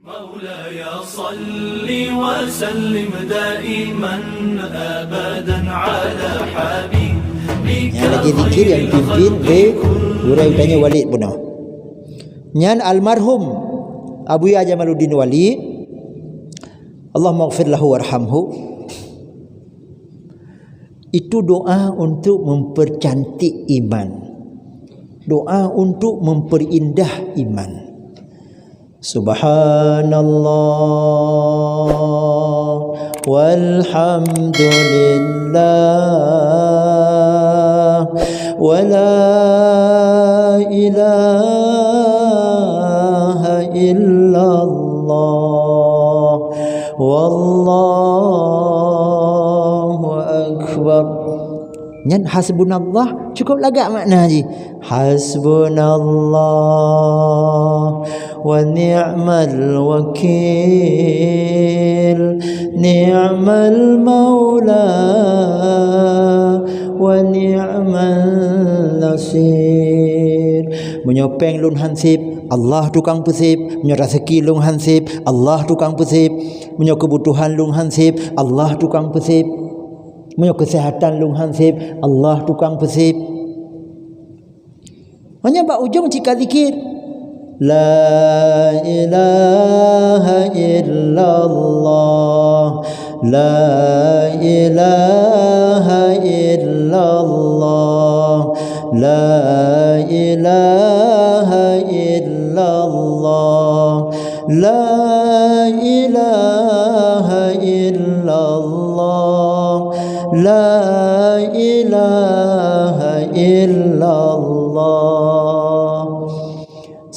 مولاي صل وسلم دائما أبدا على حبيبك. Yang lagi zikir yang pimpin Hurai tanya Walid puna. Nyan almarhum Abu Ya Jamaluddin Walid, Allah maghfir lahu warhamhu. Itu doa untuk mempercantik iman, doa untuk memperindah iman. Subhanallah walhamdulillah wa la ilaha illallah wallahu akbar. Nyan hasbunallah cukup lagak makna je. Hasbunallah wa ni'mal wakil, ni'mal maula wa ni'mal nasir. Menyopeng lun hansip, Allah tukang pesip. Menyerasaki lun hansip, Allah tukang pesip. Menyokebutuhan lun hansip, Allah tukang pesip. Kesehatan lung hansip, Allah tukang pesip. Hanya bak ujung jika zikir la ilaha illallah, la ilaha illallah, la ilaha illallah, la ilaha illallah, la ilaha illallah.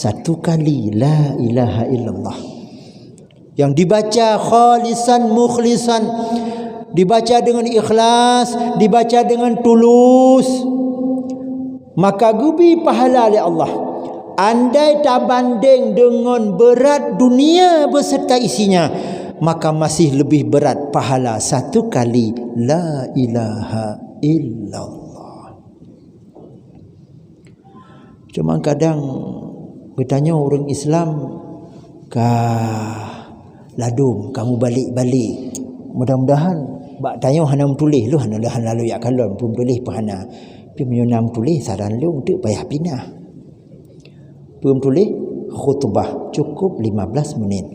Satu kali la ilaha illallah yang dibaca khalisan mukhlisan, dibaca dengan ikhlas, dibaca dengan tulus, maka gubi pahala oleh Allah. Andai tak banding dengan berat dunia beserta isinya, maka masih lebih berat pahala satu kali la ilaha illallah. Cuma kadang bertanya orang Islam, ladum kamu balik-balik. Mudah-mudahan bak tanya hana tulis lu hana lalu ya kalon pun tulis pahana. Pi menyonam tulis saran lu untuk payah pindah. Pun tulis khutbah cukup 15 menit.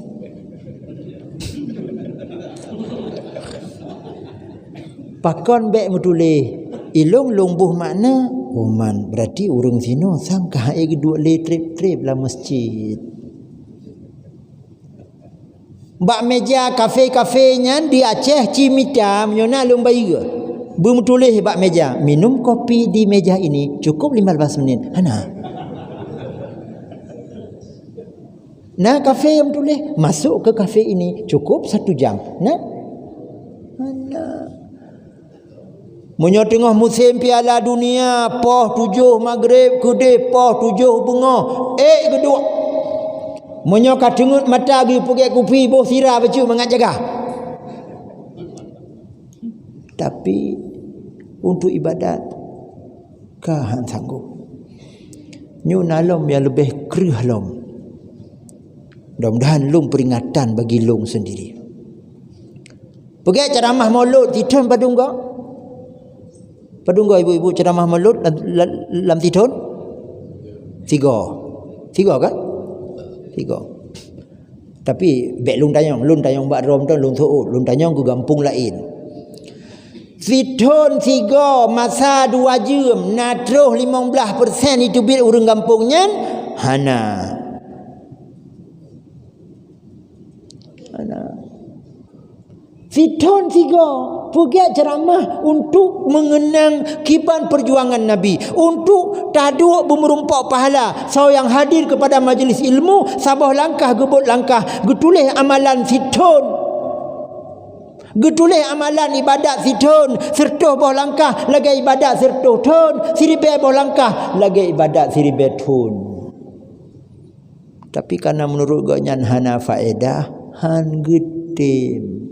Pakon bek mutulih ilung lungbuh makna uman, berarti urang sino sangka ai gedua le trip-trip lah masjid. Bak meja kafe-kafe nyan di Aceh Cimita menyona lung bayi. Bu mutulih bak meja minum kopi di meja ini cukup 15 menit. Hana. Nah kafe yang tulis masuk ke kafe ini cukup 1 jam. Nah, mana? Munyo tengah musim Piala Dunia, poh 7 maghrib kudih, poh 7 bunga. Kedua. Munyo kadengut mata gi pergi kopi boh sirah baju mangat jaga. Tapi untuk ibadat kahan sanggup. Nyu nalom yang lebih kerih lom. Mudah-mudahan lung peringatan bagi lung sendiri. Pergi ceramah maulud titun padungga. Padungga ibu-ibu ceramah maulud lam titun 3 kan? 3. Tapi bek lung tanyong bak rom tu lung suut, lung tanyong ke gampung lain. Titun 3 masa 2 jam natruh 15% itu bil urang gampungnya hana. Fitun 3 pergi ceramah untuk mengenang kiban perjuangan Nabi, untuk taduk bermerumpak pahala. So yang hadir kepada majlis ilmu sabah langkah gebut langkah getulih amalan fitun, getulih amalan ibadat fitun serta boh langkah lagi ibadat serta tun siribe boh langkah lagi ibadat siribe tun. Tapi karena menurut ganyan hana faedah han getim.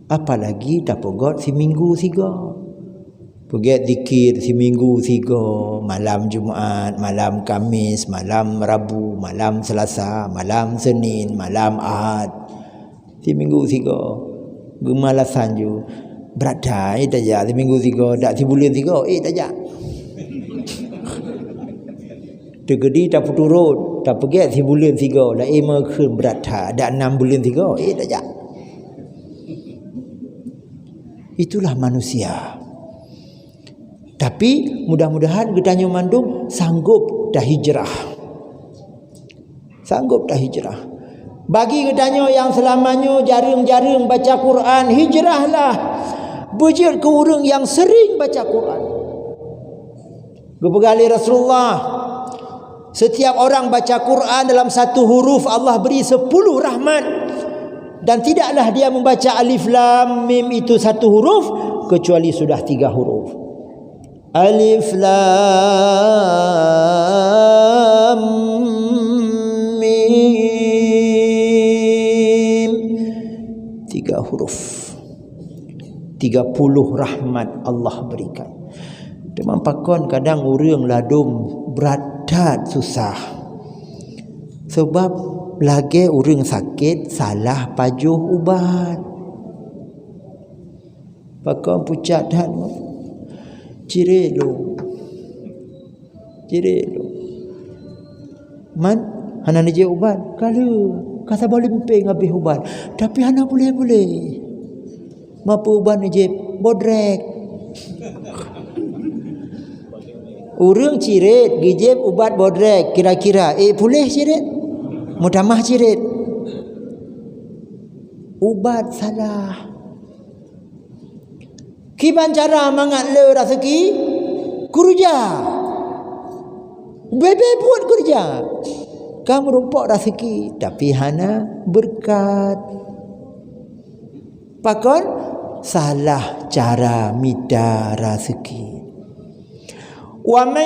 Apalagi dapat god si minggu 3. Pergi zikir seminggu 3, malam Jumaat, malam Khamis, malam Rabu, malam Selasa, malam Senin, malam Ahad. Seminggu 3. Gemalasan je. Berat dah, tak jak seminggu 3, dak sebulan 3, tak jak. Tergedi tak turun, tak pergi sebulan 3, dah makan berat dah, dak 6 bulan 3, tak jak. Itulah manusia. Tapi mudah-mudahan Gedanyo Mandum sanggup dah hijrah. Sanggup dah hijrah. Bagi Gedanyo yang selamanya jaring-jaring baca Quran, hijrahlah. Bujur ke orang yang sering baca Quran. Gepegali Rasulullah, setiap orang baca Quran dalam satu huruf Allah beri 10 rahmat. Dan tidaklah dia membaca alif lam mim itu satu huruf kecuali sudah 3 huruf. Alif lam mim, 3 huruf. 30 rahmat Allah berikan. Demam pakon kadang orang ladum berat susah. Sebab lagi orang sakit salah pajuh ubat. Pakon pucat dan cirelo. Man hana ni je ubat. Kalau kata boleh peng habis ubat. Tapi hana boleh. Mapa ubat ni je bodrek. Urang cirit gijib ubat bodrek kira-kira boleh cirit? Mutamah cirit. Ubat salah. Kiban cara mangat le rezeki kerja. Bebe buat kerja. Kamu rumpok rezeki tapi hana berkat. Pakon salah cara minta rezeki. Wa man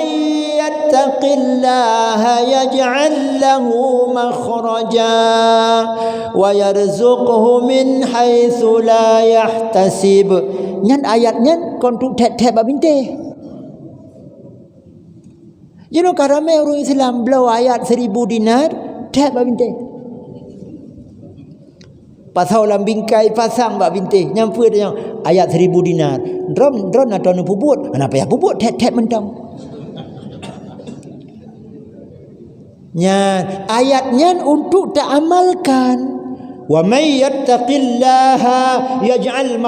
yattaqillaha yaj'al lahu makhraja wa yarzuqhu min haitsu la yahtasib. Nyan ayatnya kontuk tet-tet babinte. Jeno karame orang Islam belau ayat 1000 dinar tet babinte. Pasal lam bingkai pasang babinte nyampu dia ayat 1000 dinar. Dron atau nu puput. Kenapa ya puput tet-tet mentang. Nya ayatnya untuk tak amalkan. Wa may yattaqillaha yaj'al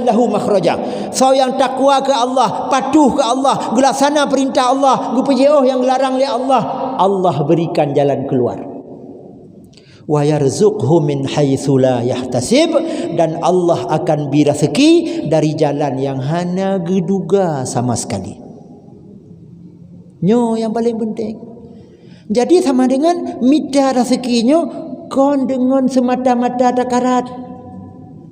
lahu makhraja. So yang takwa ke Allah, patuh ke Allah, gelaksana perintah Allah, gupejeuh yang dilarang oleh Allah, Allah berikan jalan keluar. Wa yarzuqhu min haitsu la yahtasib, dan Allah akan beri rezeki dari jalan yang hana geduga sama sekali. Nyo yang paling penting. Jadi sama dengan minta rezekinya kon dengan semata-mata takarat.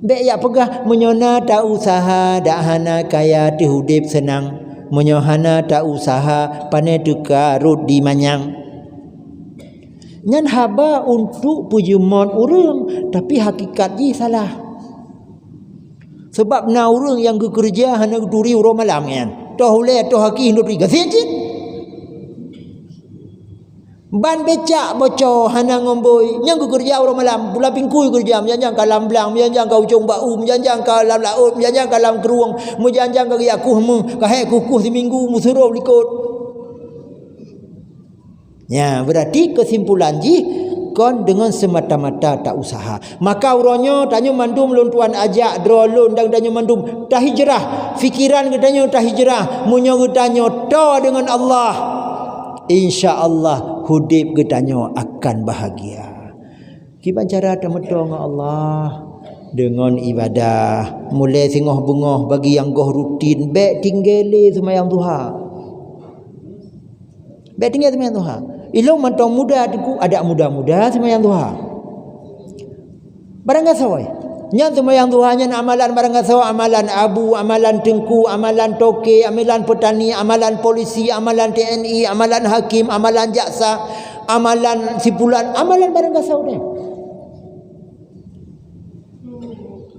Bek ya pegah menyona tak usaha dak hana kaya dihudip senang. Menyohana tak usaha pane duka rut di manyang. Nyan haba untuk pujumon urang tapi hakikatnya salah. Sebab na urang yang bekerja hana duri uro malam kan. Toh le toh haki hidup di gasijin. Ban becak bocor hana ngomboi nyang kerja orang malam pula pingkui kerja menjanjang kalam belang menjanjang ka ujung bau menjanjang ka lam laut menjanjang ka lam keruang menjanjang ka aku mu ka he kukuh seminggu musuruh likut. Ya berarti kesimpulan ji kon dengan semata-mata tak usaha. Maka uronyo tanyo mandum lon tuan ajak drolon dan tanyo mandum dah hijrah. Fikiran gedanyo dah hijrah, munyo gedanyo to dengan Allah. Insya-Allah hudib gedanyo akan bahagia. Kiban cara temedo dengan Allah dengan ibadah, mulai singoh bengoh bagi yang goh rutin, bek tinggeli sembahyang duha. Bek tinggal sembahyang duha. Ilung mantong muda aku ada muda-muda sembahyang duha. Barang gasawai. Nya sembahyang duhanya amalan barang gasawa, amalan abu, amalan tengku, amalan toke, amalan petani, amalan polisi, amalan TNI, amalan hakim, amalan jaksa, amalan sipulan, amalan barang gasawa ni.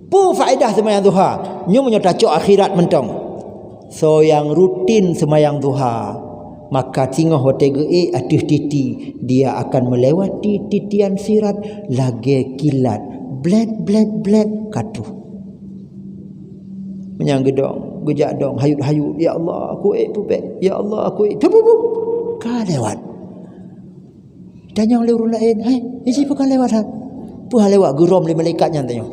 Pu faedah sembahyang duha. Nyu menyota cok akhirat mentong. So yang rutin semayang duha, maka tengah watega aduh titi, dia akan melewati titian sirat lagi kilat bled katuh. Menyang-gedong, gejak dong, hayut-hayut, ya Allah aku pupek, ya Allah aku ka lewat. Tanya oleh orang lain, hai, isi bukan lewat ha. Puha lewat gerom le malaikatnya tanya.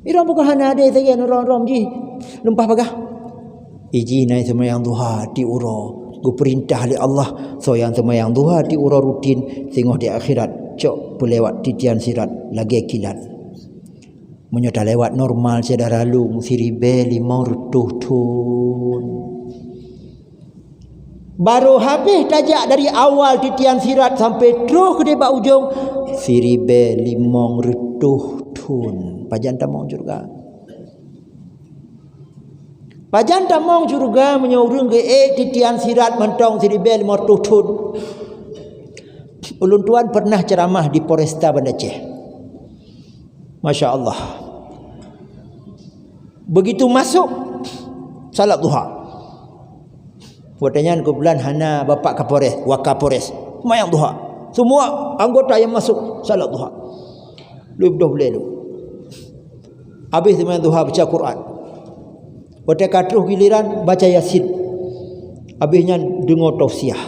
Iram bukan hana ada sekian orang-orang ji. Lempah pagah. Iji naik semayang duha di uro. Gu perintah oleh Allah. So yang semayang duha di uro rutin. Tengok di akhirat. Cok pelewat titian sirat. Lagi kilat. Menyota lewat normal sedara lung. Siribe limau retuh tun. Baru habis tajak dari awal titian sirat sampai terus ke debak ujung. Siribe limau retuh tun. Pajan tamong juga. Pajan tamong juga menyurung ke titian sirat mentong siribel mortutun. Ulun tuan pernah ceramah di Polresta Banda Aceh. Masya Allah. Begitu masuk salat duha. Watanya kebetulan hana bapak Kapolres, Wakapolres, mayang duha. Semua anggota yang masuk salat duha. Lebih boleh lu. Habis semayang duha baca Quran. Pada katruh giliran baca Yasin. Habisnya dengar tausiah.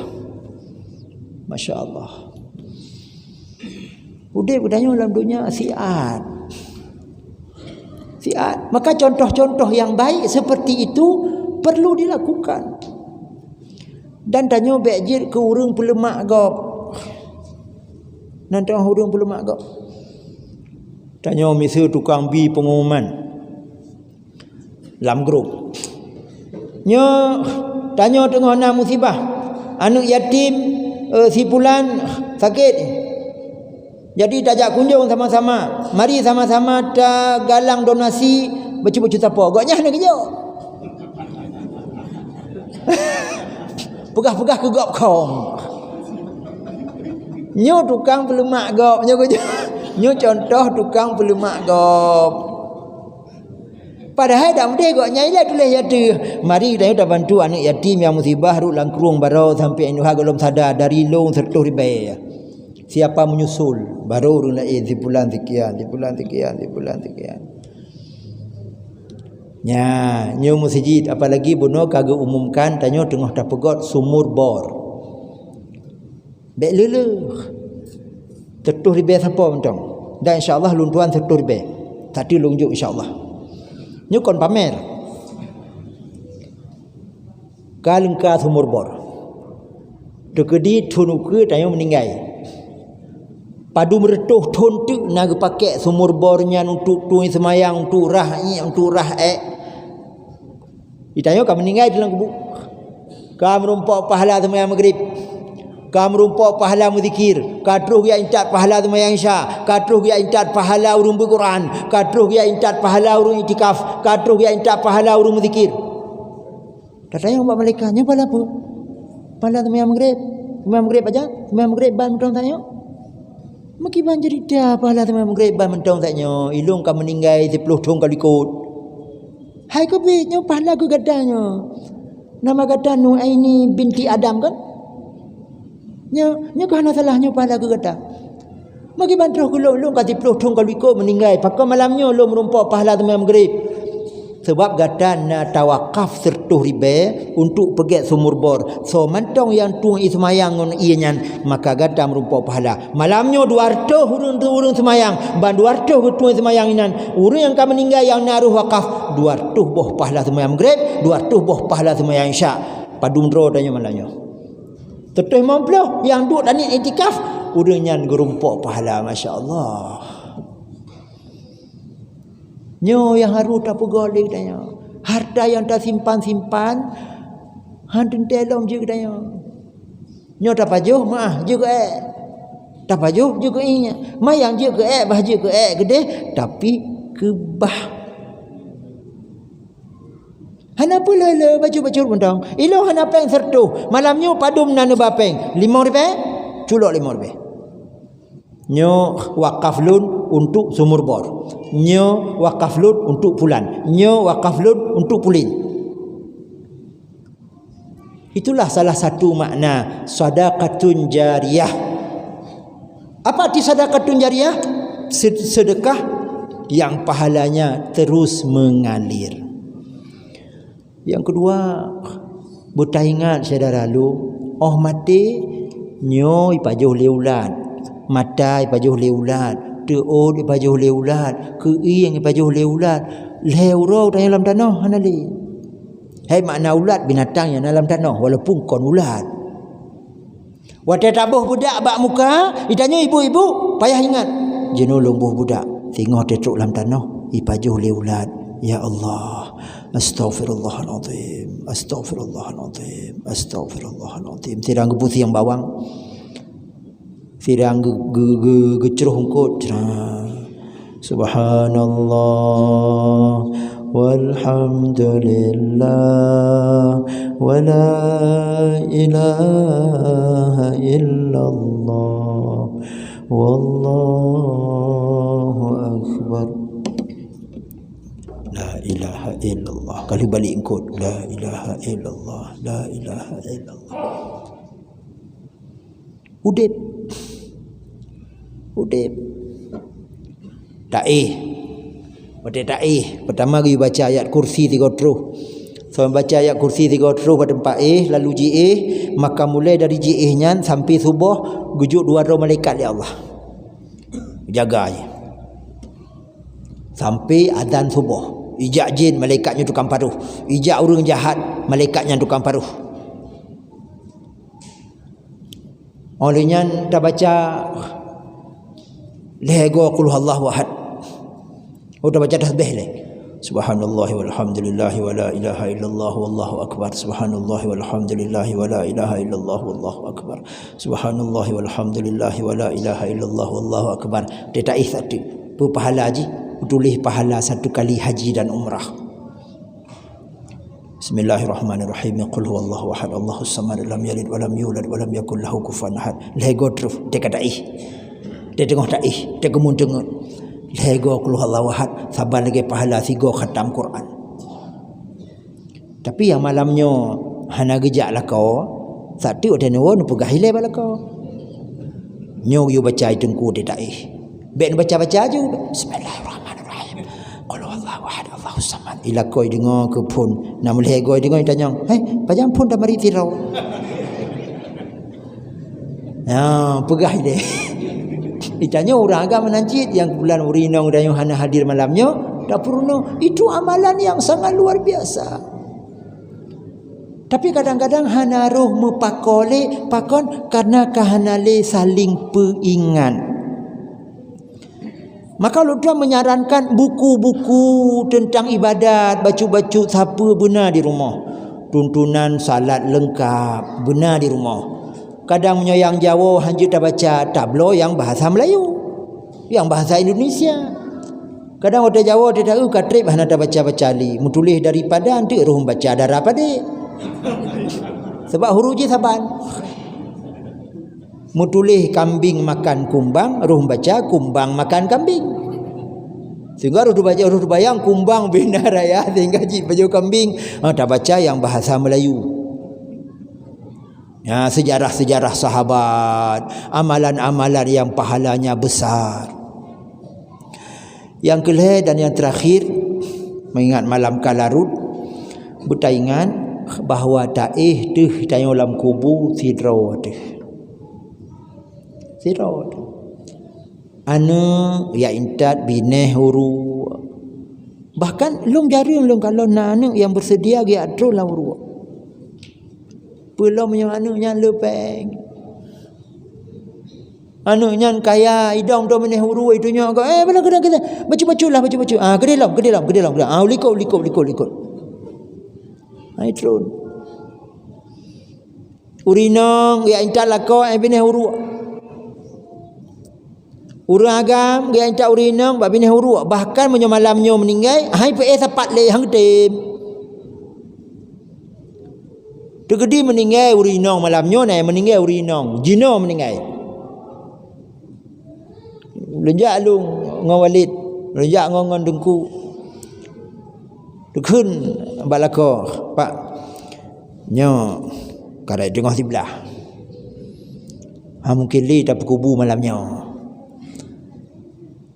Masya Allah. Udah bedanya dalam dunia siat. Maka contoh-contoh yang baik seperti itu perlu dilakukan. Dan tanya bejir ke urang pelemak gop. Nanti urang pelemak gop. Tanya misal tukang bi pengumuman dalam grup. Tanya tengah nak musibah. Anak yatim si fulan sakit. Jadi tajak kunjung sama-sama. Mari sama-sama galang donasi bercuba-cuba apa. Agaknya nak kerja. Pegah-pegah ke gop kong. Nyo tukang pelemak gop. Nyo contoh tukang pelemak gop. Padahal dah mudah gok nyailah tulis yatu. Mari kita dah bantu anak yatim yang musibah ruk langkrung barau sampai inuha belum sadar dari long sertuh ribai. Siapa menyusul baru orang lain di bulan sekian. Nya, nyo masjid apalagi bono kagak umumkan tanya tengah dah pegot sumur bor. Bek lele. Tertuh ribai siapa mentong. Dan insya-Allah lun tuan tertuh ribai. Tadi lunjuk insya-Allah. Nyo kon pamer. Kalengka sumur bor. Dekedi tunuke tanya meninggal. Padu meretuh tontuk nak pakai sumur bornya untuk tuin semayang untuk rah Ditanya kamu meninggal dalam kubur. Kamu merumpak pahala semayang maghrib. Kamu merumpak pahala muzikir. Kadruh ya intat pahala semayang isya. Kadruh ya intat pahala urung berquran. Kadruh ya intat pahala urung itikaf. Kadruh ya intat pahala urung muzikir. Katanya umat malaikatnya pahala apa? Pahala semayang maghrib. Semayang maghrib aja. Semayang maghrib ban mentong tanya. Maki ban jadi dah pahala semayang maghrib ban mentong tanya. Ilung kamu meninggal 10 tahun kali ikut. Hai kau bitnya pahala ku gadanya. Nama kata Nuaini binti Adam kan? Nya kerana salahnya pahala ku gada. Maki bantuh ku long kasi 10 tahun kali ikut meninggal. Pakai malamnya long merumpak pahala semayang maghrib. Sebab gata na tawakaf sertuh ribe untuk pergi sumur bor. So mantong yang tuang semayang on ianyan maka gata merupakan pahala. Malamnya 200 urung semayang, ban 200 tuang semayang inan. Urung yang ka meninggal yang naruh wakaf 200 boh pahala semayang maghrib, 200 boh pahala semayang isya. Padum dro tanya malamnya. Tertuh 50 yang duk dan itikaf urung nyan gerumpak pahala masya-Allah. Nyo yang harus tak pegoleh tanya. Harta yang tak simpan-simpan hantu telong je tanya. Nyo tak pajuh maah je ke tak pajuh je ke inya. Mayang je ke bah je ke gede tapi kebah. Hana pula le baju-baju mentang. Ilo hana peng sertuh. Malamnya padum nana bapeng. 5 ribu culok 5 ribu. Nyo wakaf lun untuk sumur bor. Nyo wakaf lun untuk pulan. Nyo wakaf lun untuk pulin. Itulah salah satu makna sedekahun jariyah. Apa arti sedekahun jariyah? Sedekah yang pahalanya terus mengalir. Yang kedua, buta ingat saudara lu, oh mati nyo ipajuh leulat, mata ipajuh leulat, teod ipajuh leulat, keuing ipajuh leulat, leuro dalam tanah hanali. Hai makna ulat binatang yang dalam tanah walaupun kon ulat. Wadah tabuh budak bak muka, ditanya ibu-ibu, payah ingat. Jenulung buh budak, tengok tetruk dalam tanah, ipajuh leulat. Ya Allah, astaghfirullahaladzim, astaghfirullahaladzim, astaghfirullahaladzim. Tirang geputi yang bawang, tirang geceruh hungkut. Subhanallah, walhamdulillah, wa la ilaha illallah, wallahu akbar. La ilaha illallah. Kali balik engkau, la ilaha illallah, la ilaha illallah. Udip taih pertama kita baca ayat kursi 30. So baca ayat kursi 30 pada 4 lalu GA, maka mulai dari GA nya sampai subuh gujuk 2 malaikat ya Allah. Jaga je sampai azan subuh. Ijak jin, malaikatnya tukang paruh. Ijak orang jahat, malaikatnya tukang paruh. Olehnya dah baca lego qul huwallahu ahad. Udah baca tasbih le. Subhanallah walhamdulillah wa la ilaha illallah wallahu akbar. Subhanallah walhamdulillah wa la ilaha illallah wallahu akbar. Subhanallah walhamdulillah wa la ilaha illallah wallahu akbar. Dia tak satu. Pahala haji, tulis pahala 1 kali haji dan umrah. Bismillahirrahmanirrahim. Qul huwallahu ahad, Allahus samad, lam yalid wa lam yulad wa lam yakul lahu kufuwan ahad. Lego terus dia kata dia tengok tak dia kemun tengok. Lego qul huwallahu ahad, sabar lagi pahala 3 khatam Quran. Tapi yang malamnya hana gejaklah kau, satu ada nawa nu pegah hilai bala kau. Nyo you baca tengku dia tak ben baca-baca aja. Bismillahirrahmanirrahim. Qul huwallahu ahad, Allahus samad. Ila koi dengar ke pun, nak mulai goi dengar tanya, pajang pun dah mari tirau. Pegah dia. Ditanya orang agama nancit yang bulan urinong dan yang hana hadir malamnya, dah purno, itu amalan yang sangat luar biasa. Tapi kadang-kadang hana roh mepakole pakon karena kahanale saling peingat. Maka ulama menyarankan buku-buku tentang ibadat, baca-baca siapa benar di rumah. Tuntunan salat lengkap benar di rumah. Kadang yang Jawa hanya tak baca tablo yang bahasa Melayu, yang bahasa Indonesia. Kadang orang Jawa dia tahu katrip hana tak baca-baca li, mutulis daripada nanti roh baca darah pada. Sebab huruf je saban. Mutulih kambing makan kumbang, roh baca kumbang makan kambing. Sehingga roh baca roh bayang kumbang bina raya sehingga ji baju kambing tak baca yang bahasa Melayu. Ya, sejarah-sejarah sahabat, amalan-amalan yang pahalanya besar. Yang kelih dan yang terakhir, mengingat malam kalarut, bertaingan bahawa taih teh tayang dalam kubur sidraw teh. Sidraw. Anu ya intat bineh huru. Bahkan long jari long kalau nak yang bersedia dia atro lah huru. Belum yang anunya lepeng. Anunya kaya idong do meneh huru itunya kau bala kena baca-bacalah baca-baca. Kedelam. Likut. Ai trun. Urinong ya intat lako bineh huru. Urang agam dia intat urinong ba bineh huru. Bahkan malamnya meninggal hai pe sapat le hang tem. Tegedi meninggal urinong malamnya naik meninggal urinong. Jino meninggal. Lenjak lung ngawalid, lenjak ngon dengku. Dekun balako, Pak. Nyo Sekarang tengah sebelah. Mungkin li tak berkubu malamnya.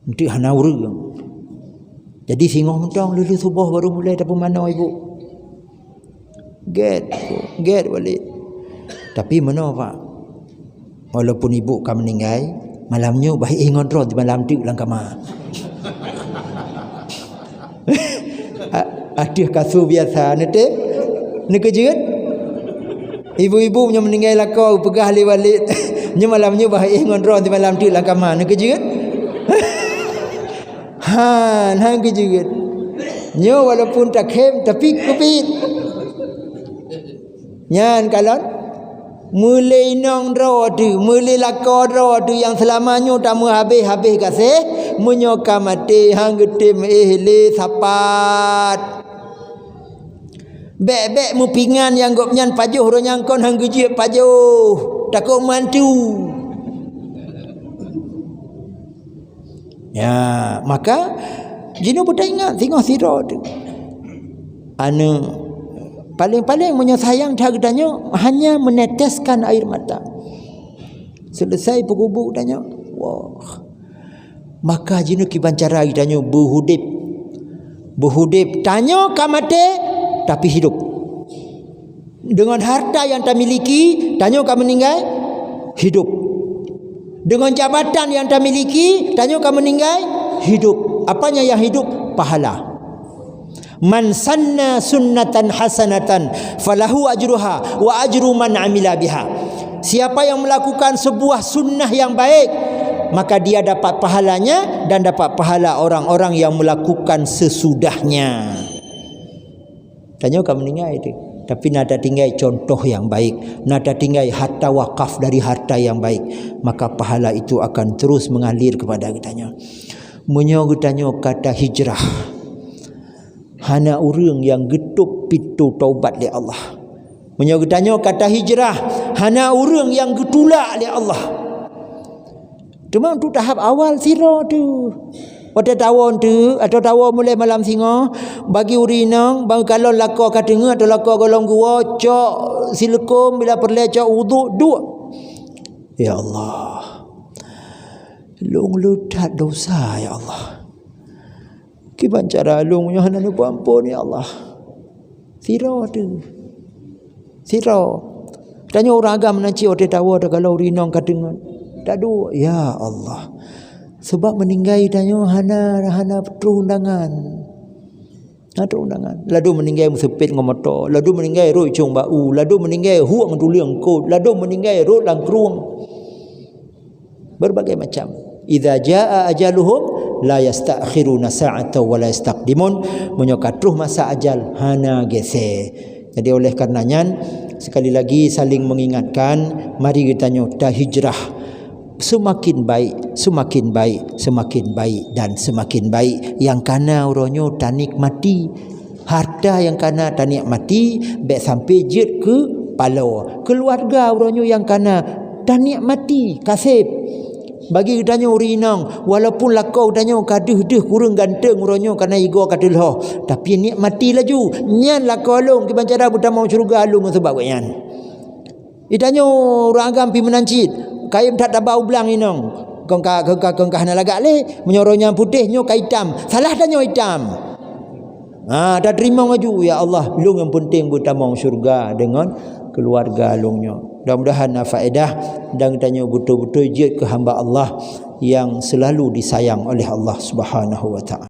Nanti hana urang. Jadi singoh mentang lulu subuh baru mulai tapi mana ibu? Get balik. Tapi mana pak? Walaupun ibu kamu meninggal, malamnya baik ingat roh di malam tu lang kamar. Ada kasur biasa nanti nak kerja. Ibu-ibu punya meninggal lah kau pegah balik. Nya malamnya baik ingat roh di malam tu lang kamar nak kerja. Han kerja. Nya walaupun tak kem tapi kupit. Nyan kalon mulai nong ro tu, mulai lakor ro tu yang selamanya tak mau habis kasih, menyoka mati hang getim le sapat. Bek mu pingan yang gop nyan pajuh ro nyangkon hang geje pajuh. Takut mantu. Ya, maka jino budak ingat tengok sira tu. Anu paling-paling menyayang dagdanya hanya meneteskan air mata. Selesai bergubuk tanya, wah. Maka jino kibancara tanya berhudip tanya kamate tapi hidup. Dengan harta yang tak miliki, tanya kamu meninggal hidup. Dengan jabatan yang tak miliki, tanya kamu meninggal hidup. Apanya yang hidup? Pahala. Man sanna sunnatan hasanatan falahu ajruha wa ajru man amila biha. Siapa yang melakukan sebuah sunnah yang baik, maka dia dapat pahalanya dan dapat pahala orang-orang yang melakukan sesudahnya. Tanya kamu meninggal itu. Tapi nada tinggal contoh yang baik, nada tinggal harta wakaf dari harta yang baik, maka pahala itu akan terus mengalir kepada kitanya. Menyogetanya kata hijrah. Hana orang yang getuk pintu taubat li Allah. Menyogetanya kata hijrah. Hana orang yang getulak li Allah. Cuma untuk tahap awal sira tu. Pada tahun tu atau tahun mulai malam singa bagi urinang bagi kalau lakor kadenga atau lakor golong gua cok silikon bila perlu cok wuduk dua. Ya Allah. Long lutat dosa ya Allah. Kiban cara long nya hana ampun ya Allah. Sira tu. Sira. Tanya orang agam nanti ode tahu ada kalau urinang kadenga. Tak dua. Ya Allah. Sebab meninggal tanya hana perundangan. Ada undangan. Ladu meninggal musepit dengan motor. Ladu meninggal roi cung bau. Ladu meninggal huang duliang kot. Ladu meninggal roi langkruang. Berbagai macam. Idza jaa ajaluhum la yastakhiruna sa'atan wa la yastaqdimun. Menyokatruh masa ajal hana gese. Jadi oleh karenanya sekali lagi saling mengingatkan, mari kita nyota hijrah. Semakin baik, semakin baik, semakin baik dan semakin baik. Yang kana uronyo tanik mati. Harta yang kana tanik mati baik sampai jet ke palo. Keluarga uronyo yang kana tanik mati kasih. Bagi kitanya urinang walaupun lakau kitanya kaduh kurang ganteng uronyo kana igo kadelho. Tapi ni mati laju. Nyan lakau alung ki bancara buta mau syurga alung sebab nyan. Itanya orang agam pi menancit. Kain tak tabau belang inong. Kongkah hana lagak le menyoronya putihnya ka hitam. Salah tanya hitam. Tak terima ngaju ya Allah. Lung yang penting buta mau syurga dengan keluarga lungnya. Mudah-mudahan faedah dan tanya betul-betul je ke hamba Allah yang selalu disayang oleh Allah Subhanahu wa taala.